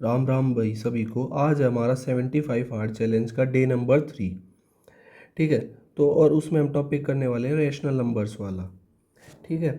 राम राम भाई सभी को। आज है हमारा 75 हार्ड चैलेंज का डे नंबर 3। ठीक है। तो और उसमें हम टॉपिक करने वाले हैं रैशनल नंबर्स वाला। ठीक है।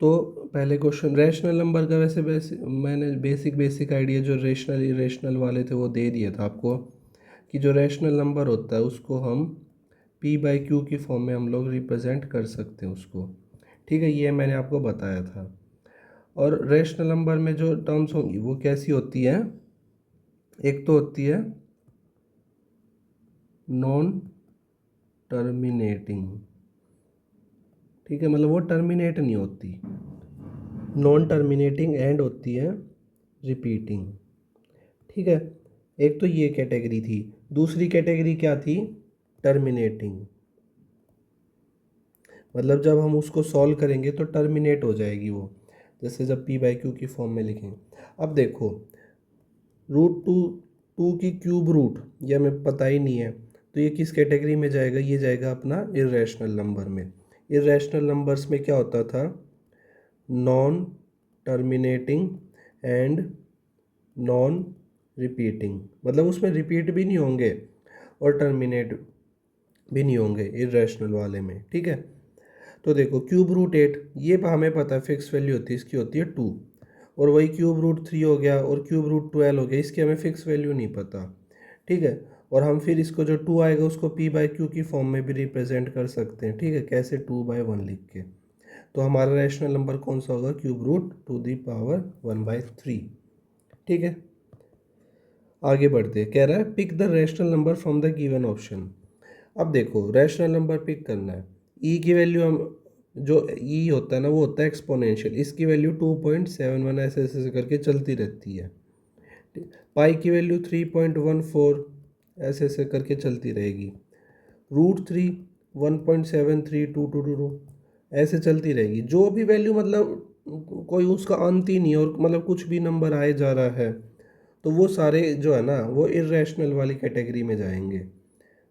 तो पहले क्वेश्चन रैशनल नंबर का वैसे मैंने बेसिक आइडिया जो रेशनल इरेशनल वाले थे वो दे दिया था आपको, कि जो रैशनल नंबर होता है उसको हम पी बाई क्यू की फॉर्म में हम लोग रिप्रेजेंट कर सकते हैं उसको। ठीक है, ये मैंने आपको बताया था। और रैशनल नंबर में जो टर्म्स होंगी वो कैसी होती हैं? एक तो होती है नॉन टर्मिनेटिंग। ठीक है, मतलब वो टर्मिनेट नहीं होती। नॉन टर्मिनेटिंग एंड होती है रिपीटिंग। ठीक है। एक तो ये कैटेगरी थी। दूसरी कैटेगरी क्या थी? टर्मिनेटिंग। मतलब जब हम उसको सॉल्व करेंगे तो टर्मिनेट हो जाएगी वो, जैसे जब पी बाई क्यू की फॉर्म में लिखेंगे। अब देखो, रूट टू टू की क्यूब रूट ये हमें पता ही नहीं है, तो ये किस कैटेगरी में जाएगा? ये जाएगा अपना इर्रेशनल नंबर में। इर्रेशनल नंबर्स में क्या होता था? Non terminating and non repeating, मतलब उसमें रिपीट भी नहीं होंगे और टर्मिनेट भी नहीं होंगे इर्रेशनल वाले में। ठीक है। तो देखो क्यूब रूट 8 ये हमें पता है फिक्स वैल्यू होती है, इसकी होती है 2। और वही क्यूब रूट 3 हो गया और क्यूब रूट 12 हो गया, इसकी हमें फिक्स वैल्यू नहीं पता। ठीक है। और हम फिर इसको जो 2 आएगा उसको पी बाई क्यू की फॉर्म में भी रिप्रेजेंट कर सकते हैं। ठीक है, कैसे? 2/1 लिख के। तो हमारा रैशनल नंबर कौन सा होगा? Cube root to the power 1/3। ठीक है। आगे बढ़ते कह रहा है pick the rational number from the given option. अब देखो रैशनल नंबर पिक करना है। ई की वैल्यू हम जो ई होता है ना वो होता है एक्सपोनेंशियल, इसकी वैल्यू 2.71 ऐसे ऐसे करके चलती रहती है। पाई की वैल्यू 3.14 ऐसे ऐसे करके चलती रहेगी। रूट 3 1.732222 ऐसे चलती रहेगी। जो भी वैल्यू मतलब कोई उसका अंत ही नहीं है और मतलब कुछ भी नंबर आए जा रहा है, तो वो सारे जो है ना वो इर्रेशनल वाली कैटेगरी में जाएंगे।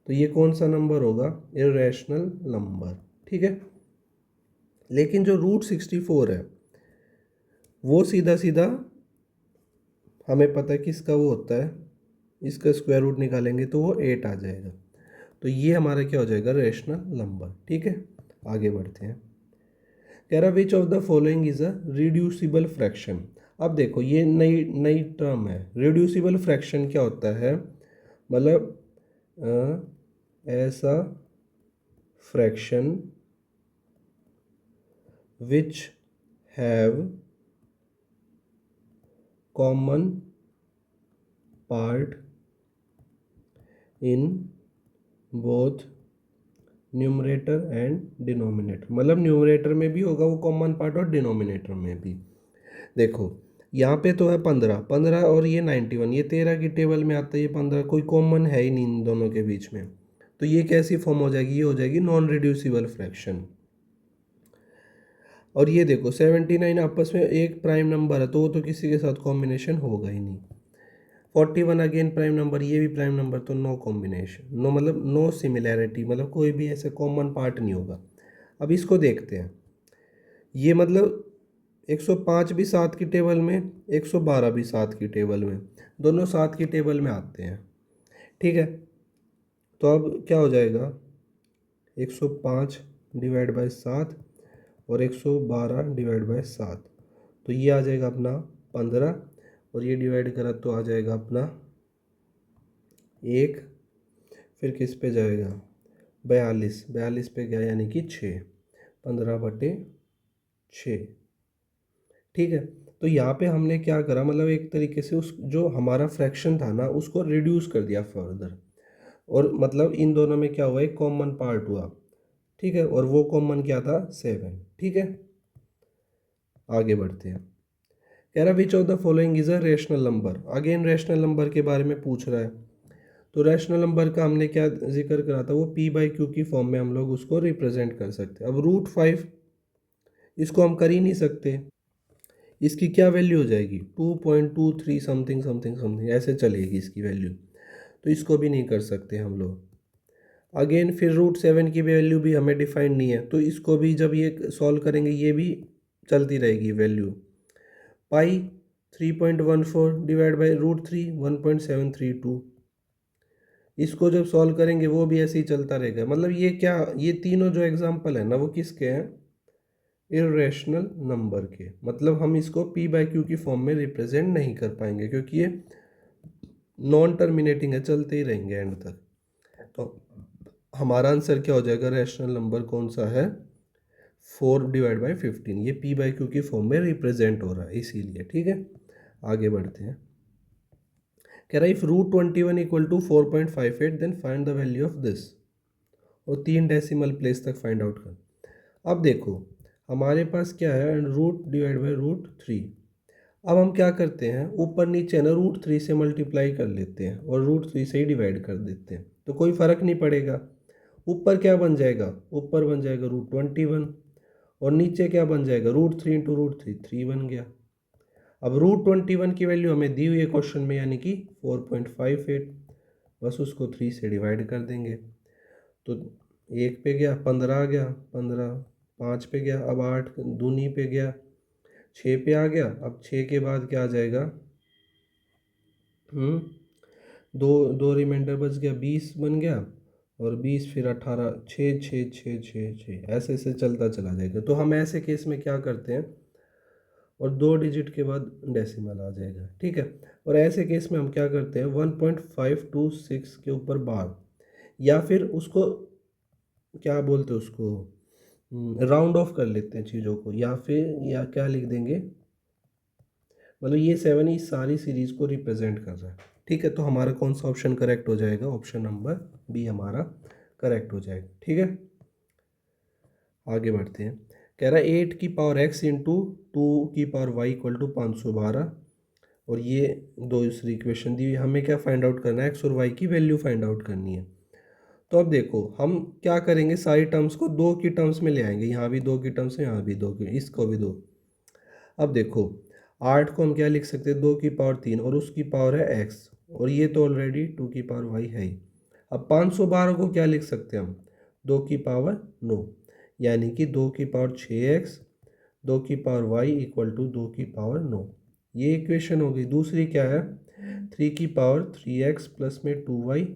तो ये कौन सा नंबर होगा? Irrational number. ठीक है। लेकिन जो रूट 64 है वो सीधा सीधा हमें पता है किसका वो होता है, इसका स्क्वायर रूट निकालेंगे तो वो 8 आ जाएगा। तो ये हमारा क्या हो जाएगा? Rational number. ठीक है। आगे बढ़ते हैं। कह रहा विच of the following is a reducible fraction. अब देखो ये नई नई टर्म है। रिड्यूसिबल फ्रैक्शन क्या होता है? मतलब ऐसा fraction which have common part in both numerator and denominator. मतलब न्यूमरेटर में भी होगा वो कॉमन पार्ट और डिनोमिनेटर में भी। देखो यहाँ पे तो है 15 15 और ये 91, ये 13 की टेबल में आता है। ये 15 कोई कॉमन है ही नहीं इन दोनों के बीच में। तो ये कैसी फॉर्म हो जाएगी? ये हो जाएगी नॉन रिड्यूसिबल फ्रैक्शन। और ये देखो 79 आपस में एक प्राइम नंबर है तो वो तो किसी के साथ कॉम्बिनेशन होगा ही नहीं। 41 अगेन प्राइम नंबर, ये भी प्राइम नंबर, तो नो कॉम्बिनेशन, नो मतलब नो सिमिलैरिटी, मतलब कोई भी ऐसे कॉमन पार्ट नहीं होगा। अब इसको देखते हैं। ये मतलब 105 भी 7 की टेबल में, 112 भी 7 की टेबल में, दोनों 7 की टेबल में आते हैं। ठीक है। तो अब क्या हो जाएगा? 105 डिवाइड बाय 7 और 112 डिवाइड बाय 7, तो ये आ जाएगा अपना 15। और ये डिवाइड करा तो आ जाएगा अपना 1। फिर किस पे जाएगा? 42, 42 पे गया यानी कि 6, 15/6। ठीक है। तो यहाँ पे हमने क्या करा, मतलब एक तरीके से उस जो हमारा फ्रैक्शन था ना उसको रिड्यूस कर दिया फर्दर। और मतलब इन दोनों में क्या हुआ? एक कॉमन पार्ट हुआ। ठीक है। और वो कॉमन क्या था? 7। ठीक है। आगे बढ़ते हैं। कह रहा विच of the following is a rational number. Again rational number के बारे में पूछ रहा है। तो रैशनल नंबर का हमने क्या जिक्र करा था? वो पी बाई क्यू की फॉर्म में हम लोग उसको रिप्रेजेंट कर सकते हैं। अब रूट 5 इसको हम कर ही नहीं सकते। इसकी क्या वैल्यू हो जाएगी? 2.23 समथिंग समथिंग समथिंग ऐसे चलेगी इसकी वैल्यू, तो इसको भी नहीं कर सकते हम लोग। अगेन फिर रूट 7 की वैल्यू भी हमें डिफाइंड नहीं है, तो इसको भी जब ये सॉल्व करेंगे ये भी चलती रहेगी वैल्यू। Pi 3.14 divide by √3 1.732। इसको जब सॉल्व करेंगे वो भी ऐसे ही चलता रहेगा। मतलब ये क्या, ये तीनों जो एग्जांपल है ना वो किसके हैं, इर्रेशनल नंबर के। मतलब हम इसको p बाई क्यू की फॉर्म में रिप्रेजेंट नहीं कर पाएंगे क्योंकि ये नॉन टर्मिनेटिंग है, चलते ही रहेंगे एंड तक। तो हमारा आंसर क्या हो जाएगा, रैशनल नंबर कौन सा है, 4 डिवाइड बाई 15। ये p बाई क्यू की फॉर्म में रिप्रेजेंट हो रहा है इसीलिए। ठीक है, आगे बढ़ते हैं। कह रहा है if √21 equal to 4.58 then find the value of this, और 3 डेसिमल प्लेस तक फाइंड आउट कर। अब देखो हमारे पास क्या है, रूट डिवाइड बाई √3। अब हम क्या करते हैं, ऊपर नीचे ना √3 से मल्टीप्लाई कर लेते हैं और √3 से ही डिवाइड कर देते हैं, तो कोई फ़र्क नहीं पड़ेगा। ऊपर क्या बन जाएगा, ऊपर बन जाएगा √21, और नीचे क्या बन जाएगा, √3 इंटू √3 3 बन गया। अब √21 की वैल्यू हमें दी हुई है क्वेश्चन में, यानी कि 4.58, बस उसको 3 से डिवाइड कर देंगे। तो 1 पे गया 15 आ गया, 15 5 पे गया, अब 8 दूनी पे गया 6 पे आ गया। अब 6 के बाद क्या आ जाएगा, दो दो रिमाइंडर बच गया, 20 बन गया, और 20 फिर 18, 6 6 6 6 6 ऐसे ऐसे चलता चला जाएगा। तो हम ऐसे केस में क्या करते हैं, और 2 डिजिट के बाद डेसिमल आ जाएगा। ठीक है, और ऐसे केस में हम क्या करते हैं, 1.526 के ऊपर बार, या फिर उसको क्या बोलते हैं, उसको राउंड ऑफ कर लेते हैं चीज़ों को, या फिर या क्या लिख देंगे, मतलब ये 7 इस सारी सीरीज को रिप्रेजेंट कर रहा है। ठीक है, तो हमारा कौन सा ऑप्शन करेक्ट हो जाएगा, ऑप्शन नंबर बी हमारा करेक्ट हो जाएगा। ठीक है, आगे बढ़ते हैं। कह रहा है 8 की पावर x इंटू 2 की पावर y इक्वल टू 512, और ये दूसरी इक्वेशन दी हुई, हमें क्या फाइंड आउट करना है, x और y की वैल्यू फाइंड आउट करनी है। तो अब देखो हम क्या करेंगे, सारी टर्म्स को 2 की टर्म्स में ले आएंगे, यहाँ भी 2 की टर्म्स है, यहाँ भी 2 की, इसको भी 2। अब देखो 8 को हम क्या लिख सकते हैं, 2 की पावर 3, और उसकी पावर है x, और ये तो ऑलरेडी 2 की पावर y है ही। अब 512 को क्या लिख सकते हैं हम, 2 की पावर 9, यानी कि 2 की पावर 6x, 2 की पावर y इक्वल टू 2 की पावर 9। ये इक्वेशन हो गई। दूसरी क्या है, 3 की पावर 3x प्लस में 2y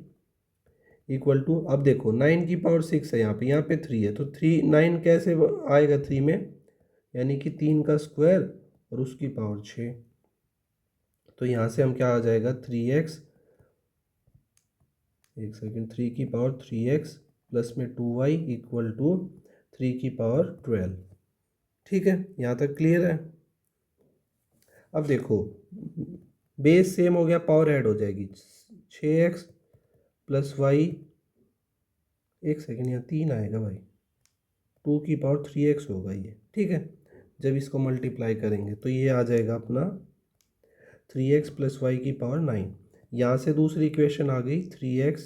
इक्वल टू, अब देखो 9 की पावर 6 है, यहाँ पे 3 है, तो 9 कैसे आएगा 3 में, यानी कि 3 का स्क्वायर और उसकी पावर 6। तो यहाँ से हम क्या आ जाएगा, 3x, एक सेकेंड, 3 की पावर 3x प्लस में 2y इक्वल टू 3 की पावर 12। ठीक है, यहाँ तक क्लियर है। अब देखो बेस सेम हो गया, पावर ऐड हो जाएगी, 6x प्लस वाई, एक सेकेंड यहाँ 3 आएगा भाई, 2 की पावर 3x होगा ये। ठीक है, जब इसको मल्टीप्लाई करेंगे तो ये आ जाएगा अपना 3x प्लस वाई की पावर 9। यहाँ से दूसरी इक्वेशन आ गई 3x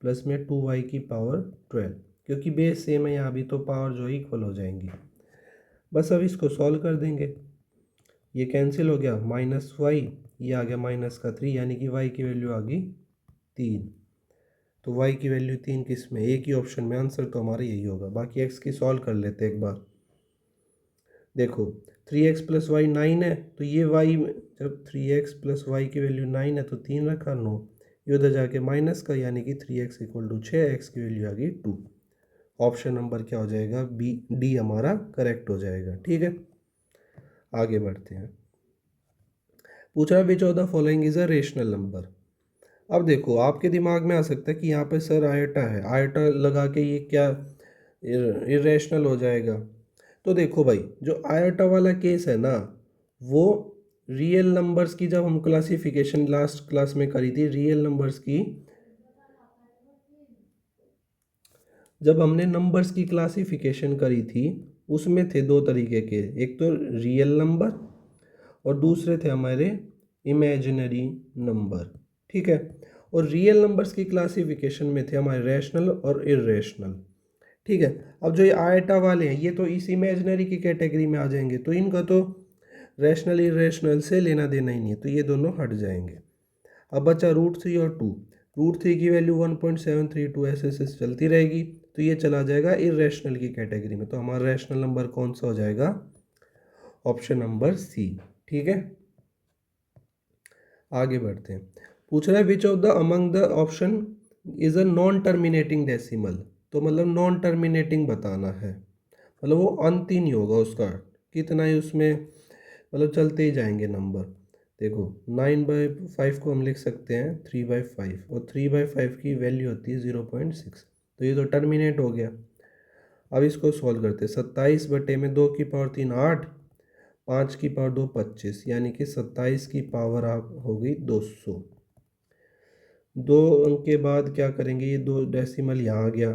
प्लस में 2y की पावर 12, क्योंकि बेस सेम है यहाँ भी, तो पावर जो है इक्वल हो जाएंगी। बस अब इसको सॉल्व कर देंगे, ये कैंसिल हो गया, -y, ये आ गया -3, यानी कि y की वैल्यू आ गई 3। तो y की वैल्यू 3 किस में, एक ही ऑप्शन में, आंसर तो हमारा यही होगा। बाकी x की सॉल्व कर लेते हैं एक बार। देखो 3x प्लस वाई 9 है, तो ये y, जब 3x प्लस वाई की वैल्यू 9 है तो 3 रखा 9, ये उधर जाके माइनस का, यानी कि 3x इक्वल टू 6, x की वैल्यू आ गई 2। ऑप्शन नंबर क्या हो जाएगा, बी, डी हमारा करेक्ट हो जाएगा। ठीक है, आगे बढ़ते हैं। पूछ रहा है विच of the following is a rational number. अब देखो आपके दिमाग में आ सकता है कि यहाँ पे सर आयटा है, आयटा लगा के ये क्या इरेशनल हो जाएगा। तो देखो भाई, जो आयटा वाला केस है ना, वो रियल नंबर्स की, जब हम क्लासिफिकेशन लास्ट क्लास में करी थी रियल नंबर्स की, जब हमने नंबर्स की क्लासिफिकेशन करी थी उसमें थे 2 तरीके के, एक तो रियल नंबर और दूसरे थे हमारे इमेजिनरी नंबर। ठीक है, और रियल नंबर्स की क्लासिफिकेशन में थे हमारे रैशनल और इरेशनल। ठीक है, अब जो ये आयटा वाले हैं ये तो इस इमेजिनरी की कैटेगरी में आ जाएंगे, तो इनका तो रैशनल इरेशनल से लेना देना ही नहीं है, तो ये दोनों हट जाएंगे। अब बचा √3 और 2। √3 की वैल्यू 1.732 ऐसे ऐसे चलती रहेगी, तो ये चला जाएगा इरेशनल की कैटेगरी में। तो हमारा रैशनल नंबर कौन सा हो जाएगा, ऑप्शन नंबर सी। ठीक है, आगे बढ़ते हैं। पूछ रहा है विच of the among the option is a non terminating decimal. तो मतलब नॉन टर्मिनेटिंग बताना है, मतलब वो अंत ही नहीं होगा उसका, कितना ही उसमें मतलब चलते ही जाएंगे नंबर। देखो 9/5 को हम लिख सकते हैं 3/5, और 3/5 की वैल्यू होती है 0.6, तो ये तो टर्मिनेट हो गया। अब इसको सॉल्व करते हैं। 27/2 की पावर 3 8, 5 की पावर 2 25, यानी कि 27 की पावर आप हो गई 200। 2 अंक के बाद क्या करेंगे, ये 2 डेसिमल यहाँ आ गया।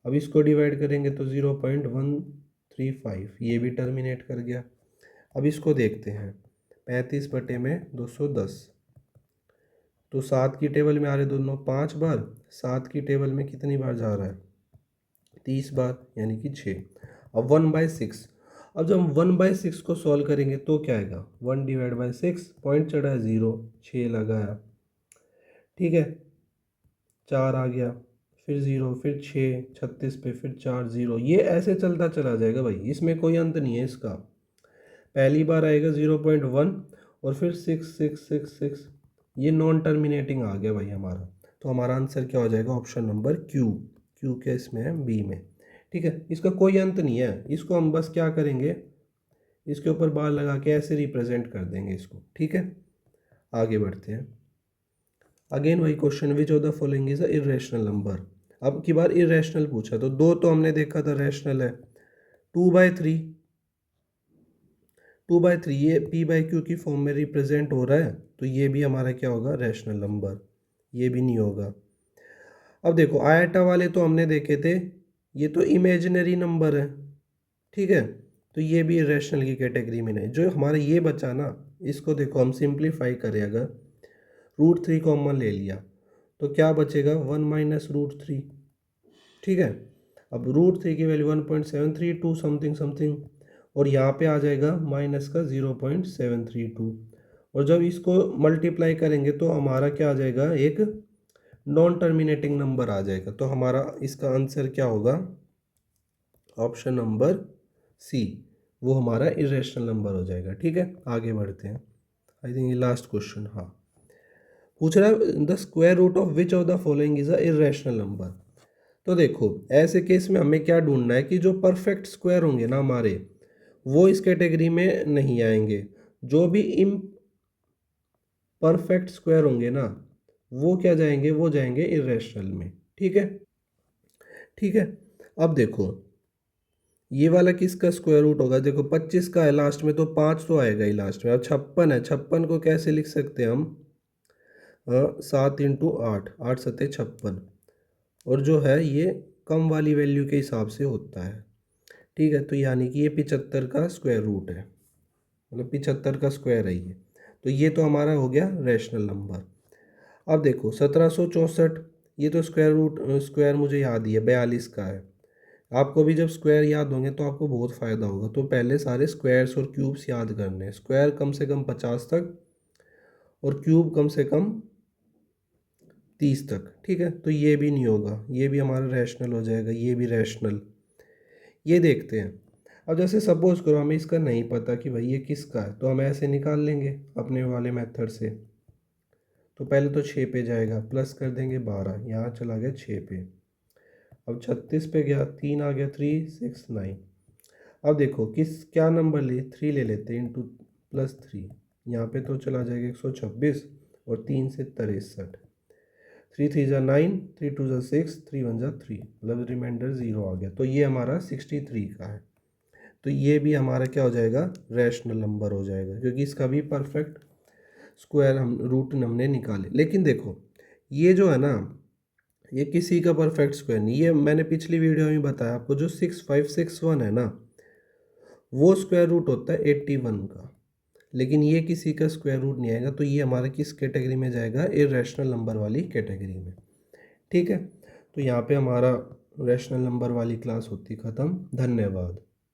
अब इसको डिवाइड करेंगे तो 0.135, ये भी टर्मिनेट कर गया। अब इसको देखते हैं, 35/210, तो 7 की टेबल में आ रहे दोनों 5 बार, 7 की टेबल में कितनी बार जा रहा है 30 बार, यानी कि 6। अब 1/6, अब जब हम 1/6 को सॉल्व करेंगे तो क्या आएगा, 1/6, पॉइंट चढ़ा है 0, 6 लगाया, ठीक है, 4 आ गया, फिर 0, फिर 6, 36 पे फिर 4 0, ये ऐसे चलता चला जाएगा भाई, इसमें कोई अंत नहीं है इसका। पहली बार आएगा 0.1 और फिर 6 6 6 6, ये नॉन टर्मिनेटिंग आ गया भाई हमारा। तो हमारा आंसर क्या हो जाएगा, ऑप्शन नंबर क्यू। क्यू के इसमें है बी में, ठीक है। इसका कोई अंत नहीं है, इसको हम बस क्या करेंगे, इसके ऊपर बार लगा के ऐसे रिप्रेजेंट कर देंगे इसको, ठीक है। आगे बढ़ते हैं। अगेन वही question, which of the following is a irrational number. अब की बार इरेशनल पूछा, तो 2 तो हमने देखा था रैशनल है। 2/3, 2/3 ये p/q की फॉर्म में रिप्रेजेंट हो रहा है, तो ये भी हमारा क्या होगा, रैशनल नंबर, ये भी नहीं होगा। अब देखो आयटा वाले तो हमने देखे थे, ये तो इमेजिनरी नंबर है, ठीक है, तो ये भी रैशनल की कैटेगरी में नहीं। जो हमारा ये बचा ना, इसको देखो हम सिंप्लीफाई करें, अगर √3 कॉमन ले लिया तो क्या बचेगा, 1 - √3, ठीक है। अब √3 की वैल्यू 1.732 समथिंग समथिंग, और यहाँ पे आ जाएगा माइनस का 0.732, और जब इसको मल्टीप्लाई करेंगे तो हमारा क्या आ जाएगा, एक नॉन टर्मिनेटिंग नंबर आ जाएगा। तो हमारा इसका आंसर क्या होगा, ऑप्शन नंबर सी, वो हमारा इरेशनल नंबर हो जाएगा, ठीक है। आगे बढ़ते हैं। आई थिंक ये लास्ट क्वेश्चन, हाँ। पूछ रहा है the square root of which of the following is a irrational number. तो देखो ऐसे केस में हमें क्या ढूंढना है कि जो परफेक्ट स्क्वायर होंगे ना हमारे, वो इस कैटेगरी में नहीं आएंगे। जो भी इम परफेक्ट स्क्वायर होंगे ना, वो क्या जाएंगे, वो जाएंगे इरेशनल में, ठीक है, ठीक है। अब देखो ये वाला किसका स्क्वायर रूट होगा, देखो 25 का है लास्ट में, तो 5 तो आएगा ही लास्ट में। अब 56 है, 56 को कैसे लिख सकते हैं हम, 7 × 8, 8×7 = 56, और जो है ये कम वाली वैल्यू के हिसाब से होता है, ठीक है। तो यानी कि ये 75 का स्क्वायर रूट है, मतलब 75 का स्क्वायर है ये। तो ये तो हमारा हो गया रैशनल नंबर। अब देखो 1764, ये तो स्क्वायर मुझे याद ही है, 42 का है। आपको भी जब स्क्वायर याद होंगे तो आपको बहुत फ़ायदा होगा। तो पहले सारे स्क्वायर्स और क्यूब्स याद करने हैं, स्क्वायर कम से कम 50 तक और क्यूब कम से कम 30 तक, ठीक है। तो ये भी नहीं होगा, ये भी हमारा रैशनल हो जाएगा, ये भी रैशनल। ये देखते हैं। अब जैसे सपोज करो हमें इसका नहीं पता कि भाई ये किसका है, तो हम ऐसे निकाल लेंगे अपने वाले मेथड से। तो पहले तो 6 पे जाएगा, प्लस कर देंगे 12, यहाँ चला गया 6 पे। अब 36 पे गया, 3 आ गया, 3 6 9। अब देखो किस क्या नंबर ले, 3 ले लेते हैं, इंटू +3, यहाँ पे तो चला जाएगा 126, और 3 से 63, 3 3 × 9, 3 2 × 6, 3 1 × 3, मतलब रिमाइंडर 0 आ गया। तो ये हमारा 63 का है। तो ये भी हमारा क्या हो जाएगा, रैशनल नंबर हो जाएगा, क्योंकि इसका भी परफेक्ट स्क्वायर हम रूट हमने निकाले। लेकिन देखो ये जो है ना, ये किसी का परफेक्ट स्क्वायर नहीं, ये मैंने पिछली वीडियो में बताया आपको, जो 6561 है ना, वो स्क्वायर रूट होता है 81 का। लेकिन ये किसी का स्क्वायर रूट नहीं आएगा, तो ये हमारा किस कैटेगरी में जाएगा, इरेशनल नंबर वाली कैटेगरी में, ठीक है। तो यहाँ पे हमारा रैशनल नंबर वाली क्लास होती ख़त्म। धन्यवाद।